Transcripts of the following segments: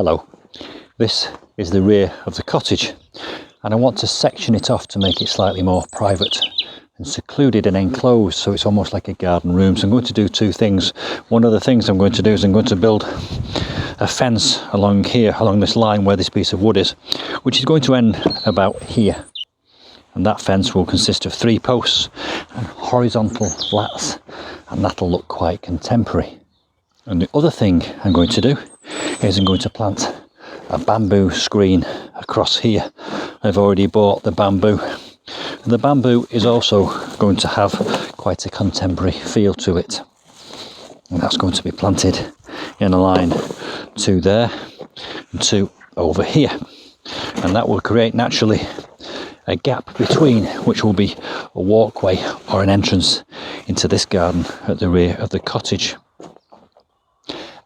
Hello, this is the rear of the cottage and I want to section it off to make it slightly more private and secluded and enclosed, so it's almost like a garden room. So I'm going to do two things. One of the things I'm going to do is I'm going to build a fence along here, along this line where this piece of wood is, which is going to end about here. And that fence will consist of 3 posts and horizontal slats, and that'll look quite contemporary. And the other thing I'm going to do is I'm going to plant a bamboo screen across here. I've already bought the bamboo. And the bamboo is also going to have quite a contemporary feel to it. And that's going to be planted in a line 2 there and 2 over here. And that will create naturally a gap between, which will be a walkway or an entrance into this garden at the rear of the cottage.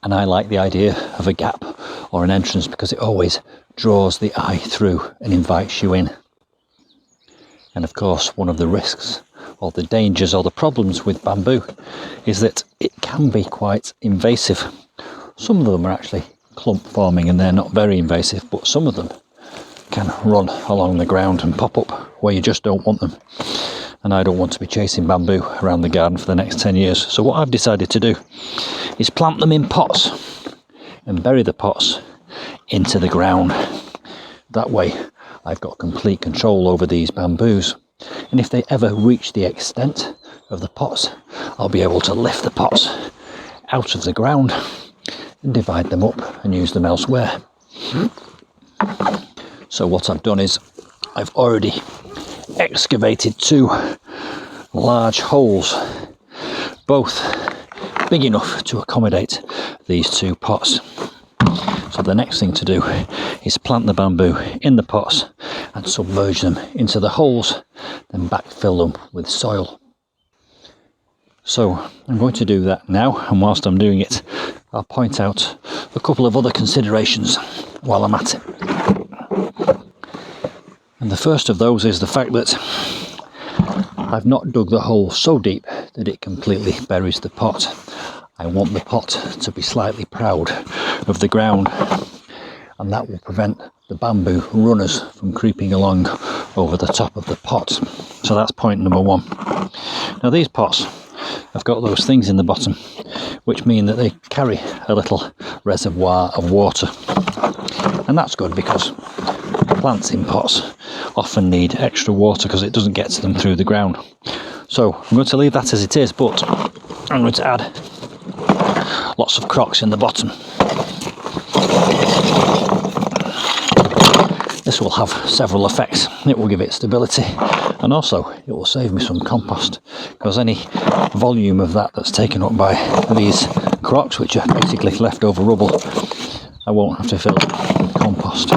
And I like the idea of a gap or an entrance because it always draws the eye through and invites you in. And of course, one of the risks or the dangers or the problems with bamboo is that it can be quite invasive. Some of them are actually clump forming and they're not very invasive, but some of them can run along the ground and pop up where you just don't want them. And I don't want to be chasing bamboo around the garden for the next 10 years. So what I've decided to do is plant them in pots and bury the pots into the ground. That way I've got complete control over these bamboos, and if they ever reach the extent of the pots, I'll be able to lift the pots out of the ground and divide them up and use them elsewhere. So what I've done is I've already excavated 2 large holes, both big enough to accommodate these 2 pots. So the next thing to do is plant the bamboo in the pots and submerge them into the holes, then backfill them with soil. So I'm going to do that now, and whilst I'm doing it, I'll point out a couple of other considerations while I'm at it. And the first of those is the fact that I've not dug the hole so deep that it completely buries the pot. I want the pot to be slightly proud of the ground, and that will prevent the bamboo runners from creeping along over the top of the pot. So that's point number 1. Now these pots have got those things in the bottom which mean that they carry a little reservoir of water, and that's good because plants in pots often need extra water because it doesn't get to them through the ground. So I'm going to leave that as it is, but I'm going to add lots of crocks in the bottom. This will have several effects. It will give it stability, and also it will save me some compost, because any volume of that that's taken up by these crocks, which are basically leftover rubble, I won't have to fill with compost.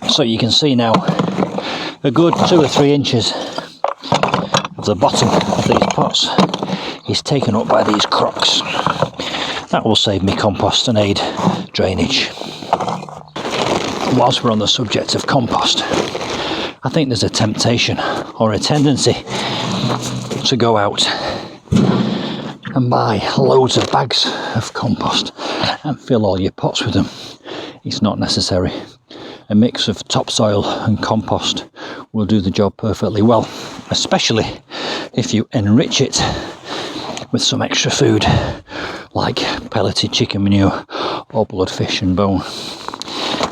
So you can see now a good 2 or 3 inches of the bottom of these pots is taken up by these crocks. That will save me compost and aid drainage. Whilst we're on the subject of compost, I think there's a temptation or a tendency to go out and buy loads of bags of compost and fill all your pots with them. It's not necessary. A mix of topsoil and compost will do the job perfectly well, especially if you enrich it with some extra food like pelleted chicken manure or blood, fish and bone.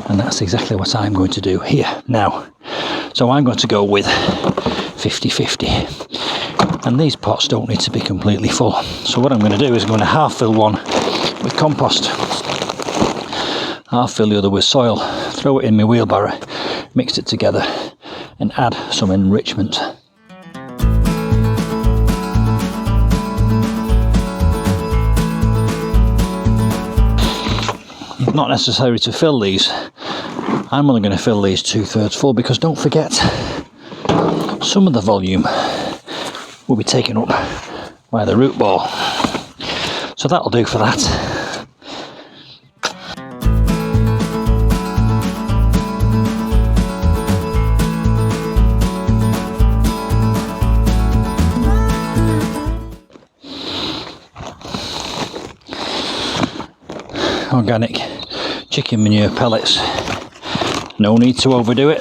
And that's exactly what I'm going to do here now. So I'm going to go with 50-50, and these pots don't need to be completely full. So what I'm going to do is I'm going to half fill one with compost, half fill the other with soil, throw it in my wheelbarrow, mix it together and add some enrichment. Not necessary to fill these. I'm only going to fill these 2/3 full, because don't forget, some of the volume will be taken up by the root ball. So that'll do for that. Organic chicken manure pellets. No need to overdo it.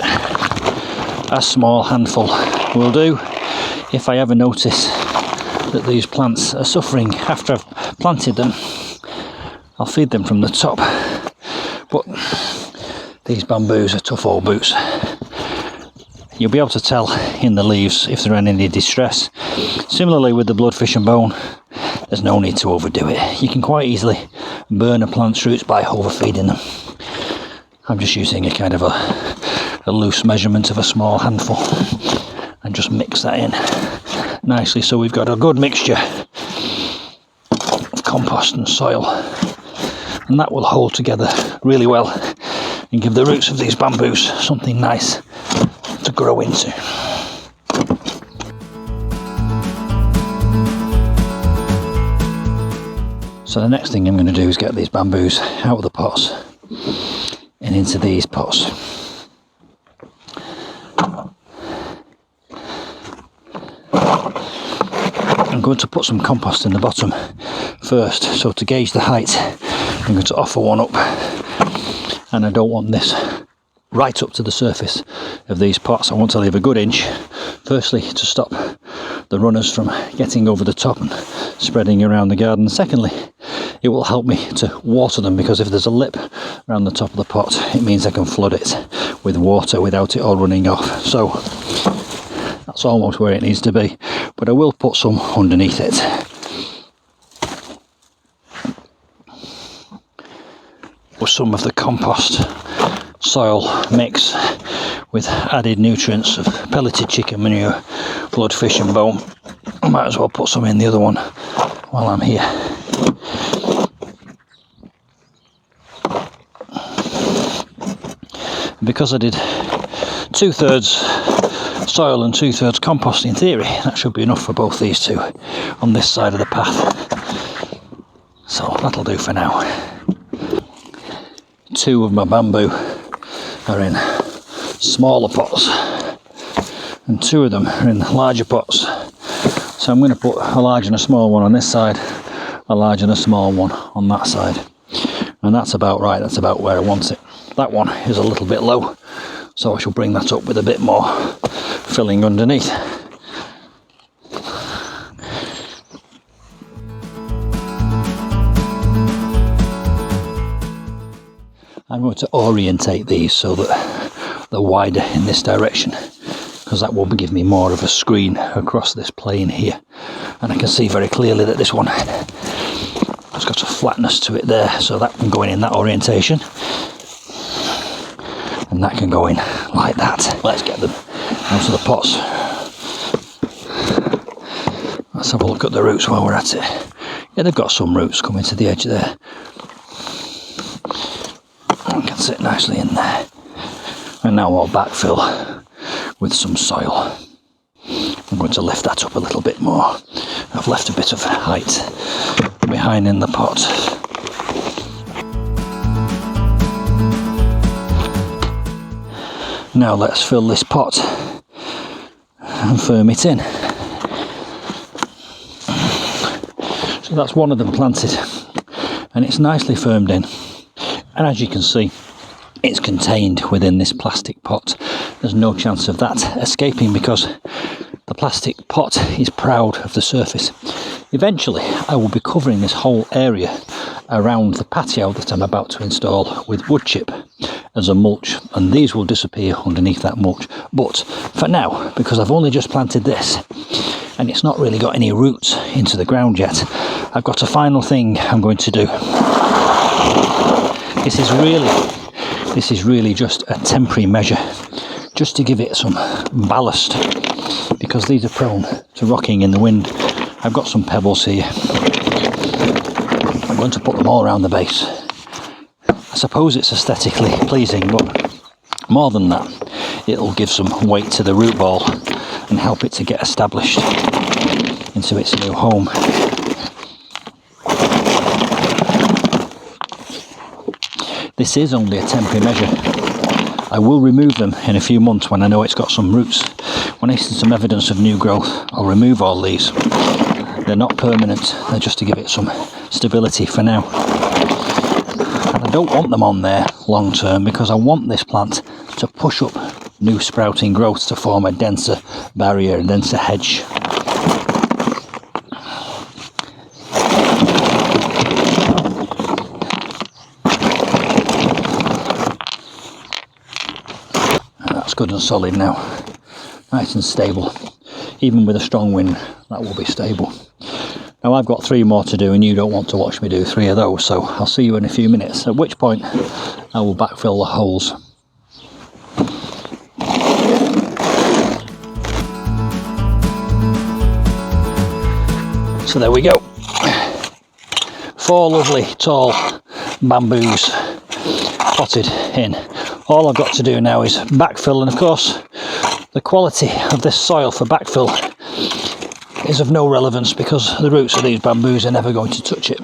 A small handful will do. If I ever notice that these plants are suffering after I've planted them, I'll feed them from the top. But these bamboos are tough old boots. You'll be able to tell in the leaves if they're in any distress. Similarly with the bloodfish and bone, there's no need to overdo it. You can quite easily burn a plant's roots by overfeeding them. I'm just using a kind of a loose measurement of a small handful and just mix that in nicely so we've got a good mixture of compost and soil, and that will hold together really well and give the roots of these bamboos something nice to grow into. So the next thing I'm going to do is get these bamboos out of the pots and into these pots. I'm going to put some compost in the bottom first, so to gauge the height I'm going to offer one up, and I don't want this right up to the surface of these pots. I want to leave a good inch, firstly to stop the runners from getting over the top and spreading around the garden. Secondly, it will help me to water them, because if there's a lip around the top of the pot, it means I can flood it with water without it all running off. So that's almost where it needs to be, but I will put some underneath it. With some of the compost soil mix with added nutrients of pelleted chicken manure, bloodfish and bone. I might as well put some in the other one while I'm here. Because I did 2/3 soil and 2/3 compost in theory, that should be enough for both these two on this side of the path. So that'll do for now. 2 of my bamboo are in smaller pots and 2 of them are in larger pots. So I'm going to put a large and a small one on this side, a large and a small one on that side. And that's about right, that's about where I want it. That one is a little bit low, so I shall bring that up with a bit more filling underneath. I'm going to orientate these so that they're wider in this direction, because that will give me more of a screen across this plane here. And I can see very clearly that this one has got a flatness to it there, so that can go in that orientation. And that can go in like that. Let's get them out of the pots. Let's have a look at the roots while we're at it. Yeah, they've got some roots coming to the edge there. And can sit nicely in there. And now I'll backfill with some soil. I'm going to lift that up a little bit more. I've left a bit of height behind in the pot. Now let's fill this pot and firm it in. So that's one of them planted, and it's nicely firmed in. And as you can see, it's contained within this plastic pot. There's no chance of that escaping, because the plastic pot is proud of the surface. Eventually, I will be covering this whole area around the patio that I'm about to install with wood chip as a mulch, and these will disappear underneath that mulch. But for now, because I've only just planted this and it's not really got any roots into the ground yet, I've got a final thing I'm going to do. This is really just a temporary measure, just to give it some ballast, because these are prone to rocking in the wind. I've got some pebbles here. I'm going to put them all around the base. I suppose it's aesthetically pleasing, but more than that, it'll give some weight to the root ball and help it to get established into its new home. This is only a temporary measure. I will remove them in a few months when I know it's got some roots. When I see some evidence of new growth, I'll remove all these. They're not permanent, they're just to give it some stability for now. And I don't want them on there long term because I want this plant to push up new sprouting growth to form a denser barrier, a denser hedge. That's good and solid now, nice and stable. Even with a strong wind, that will be stable. Now I've got 3 more to do and you don't want to watch me do 3 of those, so I'll see you in a few minutes, at which point I will backfill the holes. So there we go. 4 lovely tall bamboos potted in. All I've got to do now is backfill, and of course the quality of this soil for backfill is of no relevance because the roots of these bamboos are never going to touch it.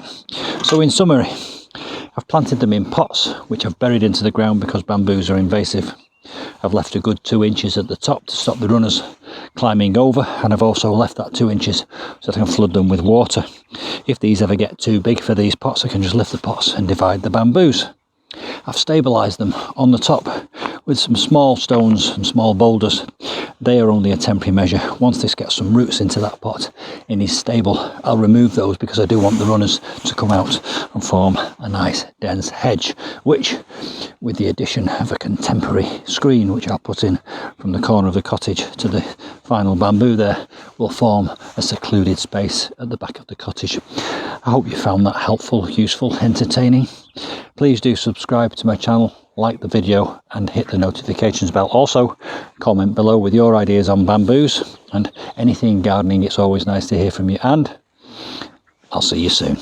So in summary, I've planted them in pots which I've buried into the ground because bamboos are invasive. I've left a good 2 inches at the top to stop the runners climbing over, and I've also left that 2 inches so that I can flood them with water. If these ever get too big for these pots, I can just lift the pots and divide the bamboos. I've stabilised them on the top with some small stones and small boulders. They are only a temporary measure. Once this gets some roots into that pot and is stable, I'll remove those because I do want the runners to come out and form a nice dense hedge, which, with the addition of a contemporary screen which I'll put in from the corner of the cottage to the final bamboo there, will form a secluded space at the back of the cottage. I hope you found that helpful, useful, entertaining. Please do subscribe to my channel, like the video and hit the notifications bell. Also, comment below with your ideas on bamboos and anything gardening. It's always nice to hear from you, and I'll see you soon.